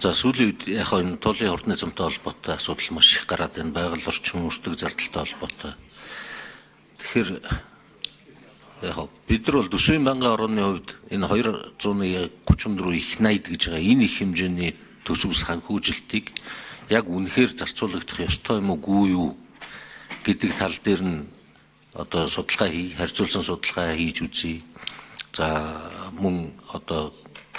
За сүүлийн үед яг энэ туулын хурдны замтай холбоотой асуудал маш их гараад байна. Байгаль орчин өртөг зардалтай холбоотой. Тэгэхээр яг бид нар бол төсвийн банкны орооны хувьд энэ 234 их 80 гэж байгаа энэ их хэмжээний төсөв санхүүжилтийг яг үнэхээр зарцуулагдах ёстой юм уугүй юу гэдэг тал дээр нь одоо судалгаа харьцуулсан судалгаа хийж үзье. За мөн одоо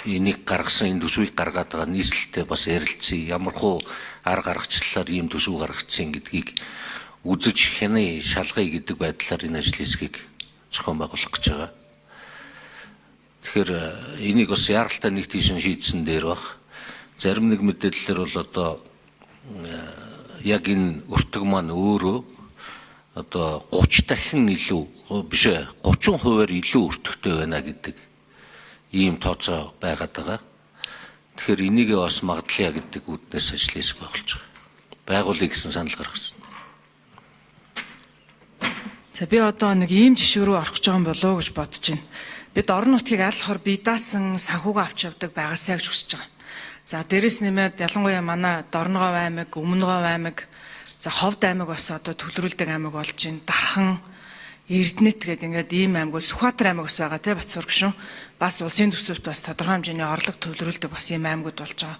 энийг гаргасан энэ төсвийг гаргаад байгаа нийслэлтэй бас ярилцъя. Ямархуу арга гаргачлалаар ийм төсөв гаргацсан гэдгийг үзэж хяны шалгая гэдэг байдлаар энэ ажил хэсгийг зохион байгуулах гэж байгаа. Тэгэхээр энийг бас яаралтай нэг тийш шийдсэн дээр баг. Зарим нэг мэдээлэлээр бол одоо яг энэ өртөг маань өөрөө одоо 30 дахин илүү биш 30%-аар илүү өртөгтэй байна гэдэг ийм тооцоо байгаад байгаа. Тэгэхээр энийг бас магадлаа гэдэг үүднээс ажил хэсэг байгуулж байгаа. Байгуулъя гэсэн санал гаргасан. За би одоо нэг ийм жишээ рүү орох гэж байгаа юм болоо гэж бодож байна. Бид орон нутгийг алхахаар бие даасан санхугаа авч явдаг байгаасаа гэж хүсэж байгаа. За дээрэс нэмээд ялангуяа манай Дорногов аймаг, Өмнөгов аймаг, за Ховд аймаг бас одоо төвлөрүүлдэг аймаг болж байна. Дархан, Эрдэнэт гэдэг ингээд ийм аймаг, Сүхбаатар аймаг бас байгаа тий Батцуург гүшүүн. Бас улсын төсөвт бас тодорхой хэмжээний орлого төвлөрүүлдэг бас ийм аймагуд болж байгаа.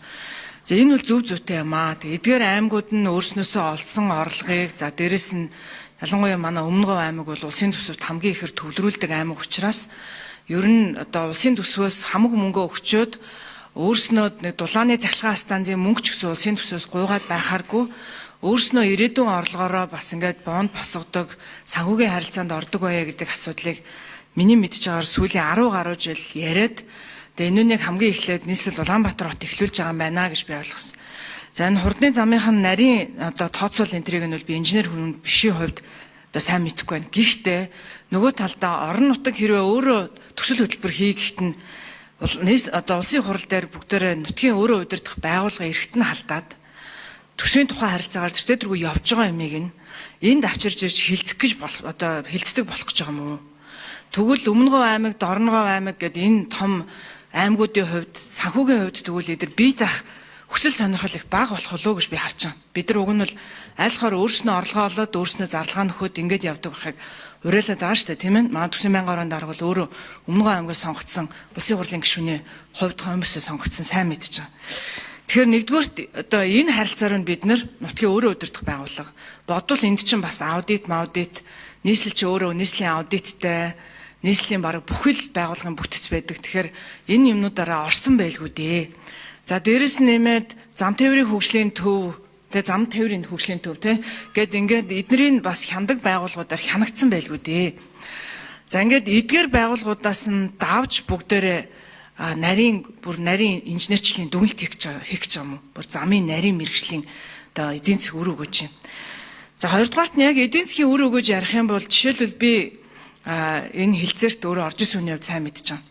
За энэ бол зөв зүйтэй юм аа. Тэгээд эдгээр аймагуд нь өөрснөөсөө олсон орлогыг за дээрэс нь ялангуяа манай Өмнөгов аймаг бол улсын төсөвт хамгийн ихээр төвлөрүүлдэг аймаг учраас ер нь одоо улсын төсвөөс хамаг мөнгө өгчөөд өөрснөө нэг дулааны цахилгаан станцын мөнгө ч гэсэн улсын төсвөөс гуйгаад байхааргүй өөрснөө ирээдүйн орлогоороо бас ингээд бонд босгодог, санхүүгийн харилцаанд ордог байя гэдэг асуудлыг миний мэдж байгаагаар сүүлийн 10 гаруй жил яриад тэгээ энүүнийг хамгийн эхлээд нийслэл Улаанбаатар хот эхлүүлж байгаа юм байна гэж би ойлгосон. За энэ хурдны замынхан нарийн одоо тооцоол энтрийг нь бол би инженер хүн бишийн хувьд одоо сайн мэдэхгүй байна. Гэхдээ нөгөө талдаа орон нутаг хэрвээ өөрөө төсөл хөтөлбөр хий гэхэд нь одоо улсын хурал дээр бүгдээрээ нутгийн өөрөө удирдах байгууллага эрхт нь халдаад төсвийн тухай харилцаагаар тэртээ дөрвөө явж байгаа юмыг энд авчирж ирж хилцэх гэж одоо хилцдэг болох гэж байгаа юм уу? Тэгвэл Өмнөгов аймаг, Дорногов аймаг гэдэг энэ том аймагуудын хувьд санхүүгийн хувьд тэгвэл эдгээр бие даах хүсэл сонирхол их бага болох болов уу гэж би харж байгаа. Бид нар уг нь бол айлхаар өөрснөө орлогоо олоод өөрснөө зарлага нөхөд ингэж явдаг байхыг уриалаад байгаа шүү дээ, тийм ээ. Манай төсвийн банкны орон дарга бол өөрөө Өмнөгов аймагаас сонгогдсон улсын хурлын гишүүний хувьд хомсоо сонгогдсон сайн мэдж байгаа. Тэгэхээр нэгдүгürt одоо энэ харилцаар нь бид нар нутгийн өөрөө удирдах байгууллага бодвол энд чинь бас аудит, нийслэл чи өөрөө нийслэлийн аудиттай, нийслэлийн бараг бүхэл байгууллагын бүтэц байдаг. Тэгэхээр энэ юмнуудаараа орсон байлгүй дээ. За дээрэс нэмээд зам тээврийн хөгжлийн төв, тэгээ зам тээврийн хөгжлийн төв гэд ингээд эднэрийн бас хяндаг байгууллагуудаар хянагдсан байлгүй дээ. За ингээд эдгээр байгууллагуудаас нь давж бүгдээрээ нарийн инженерчлэгийн дүгнэлт хийх гэж байгаа юм уу? Бүр замын нарийн мэргэжлийн одоо эдийн засгийн үр өгөөж юм. За хоёрдугаарт нь яг эдийн засгийн үр өгөөж ярих юм бол жишээлбэл би энэ хилцээрт өөрөө орж исэн үний хувьд сайн мэдж байгаа.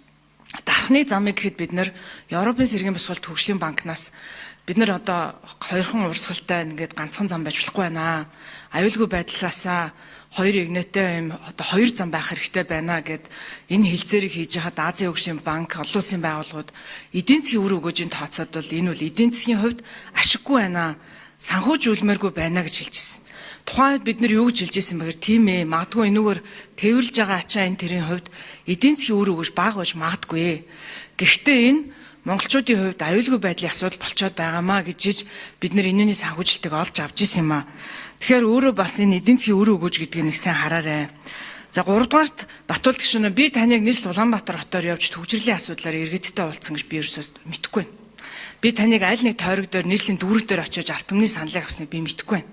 Дархны замыг гэхэд бид нэр Европын сэргийн босголт хөгжлийн банкнаас бид нар одоо хоёрхан урсгалтай ингээд ганцхан зам байж болохгүй байна. Аюулгүй байдлаасаа хоёр игнэтэй юм одоо хоёр зам байх хэрэгтэй байна гэд энэ хилцээрийг хийж хаад Азийн хөгжлийн банк, олон улсын байгууллагууд эдийн засгийн үр өгөөжийн тооцоод бол энэ бол эдийн засгийн хувьд ашиггүй байна. Санхүүжүүлмээргүй байна гэж хэлжсэн. Тухайн үед бид нар юу гэж хэлжсэн бэгээр тийм ээ магадгүй энүүгээр тээвэрлж байгаа ачаа энэ тэрийн хувьд эдийн засгийн үр өгөөж бага байж магадгүй. Гэхдээ энэ монголчуудын хувьд аюулгүй байдлын асуудал болцоод байгаамаа гэж бид нар энэний санхүүжилтийг олж авч ирсэн юм аа. Тэгэхээр өөрөө бас энэ эдийн засгийн үр өгөөж гэдгийг нэг сайн хараарай. За 3 дугаарт Батуулд гишүүнээ би таныг нийслэл Улаанбаатар хотоор явж төвчрлийн асуудлаар иргэдтэй уулзсан гэж би ерөөсөө мэдэхгүй байна. Би таныг аль нэг тойрог дээр нийслэлийн дүүрэг дээр очиж арт түмний саналыг авсныг би мэдэхгүй байна.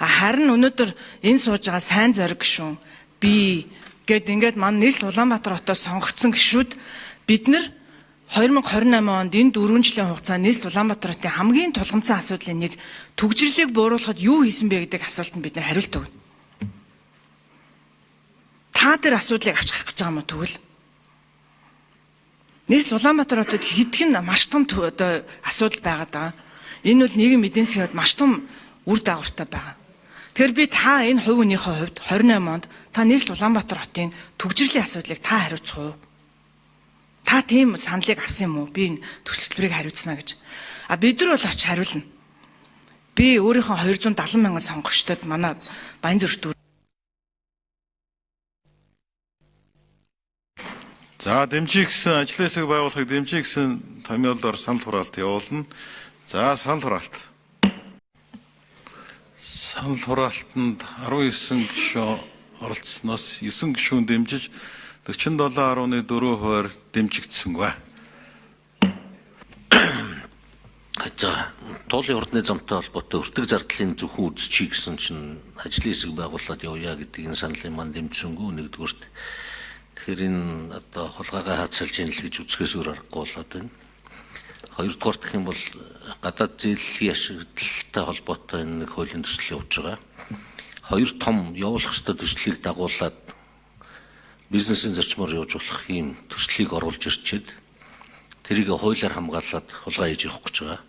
Харин өнөөдөр энэ сууж байгаа сайн зориг гишүүн би гэд ингээд манай нийслэл Улаанбаатар хотоос сонгогдсон гишүүд бид нар 2028 онд энэ 4 жилийн хугацаанд нийслэл Улаанбаатар хотын хамгийн тулгамдсан асуудлын нэг төгжрлийг бууруулахад юу хийсэн бэ гэдэг асуултанд бид нар хариулт өгнө. Та тэр асуудлыг авчрах гэж байгаа юм уу тэгвэл? Нийслэл Улаанбаатар хотод хэдхэн маш том одоо асуудал байгаад байгаа. Энэ бол нийгэм эдийн засгийн хувьд маш том үр дагавартай байгаа. Тэгэхээр би та энэ хувь хүнийхээ хувьд 28 онд та нийслэл Улаанбаатар хотын төгжрлийн асуудлыг та хариуцах уу? Та тийм саналыг авсан юм уу? Би энэ төсөл хөтөлбөрийг хариуцна гэж. А бид нар бол очиж хариулна. Би өөрийнхөө 270 мянган сонгогчдод манай Баянзүрт За дэмжих гэсэн ажлын хэсэг байгуулахыг дэмжих гэсэн томьёолоор санал хураалт явуулна. За санал хураалт. Санал хураалтанд 19 гишүүн оролцсноос 9 гишүүн дэмжиж 47.4% дэмжигдсэнгүй. За туулын урдны замтай холбоотой өртөг зардлын зөвхөн үзчихье гэсэн чинь ажлын хэсэг байгуулаад явъя гэдгийг саналын маань дэмжсэнгүй нэгдүгürt. Тэгэхээр энэ одоо хулгайгаа хаацалж ийн л гэж үзэхээс өөр аргагүй болоод байна. Хоёрдугаар гэх юм бол гадаад зээллийн ашиглалтай холбоотой энэ нэг хуулийн төсөл явж байгаа. Хоёр том явуулах ёстой төслийг дагуулад бизнесийн зарчмаар явж болох ийм төслийг оруулж ирчээд тэрийг хуулиар хамгаалаад хулгай хийж явах гэж байгаа.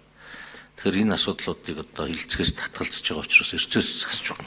Тэгэхээр энэ асуудлуудыг одоо хилцгээс татгалзаж байгаа учраас эрчээс асууж байна.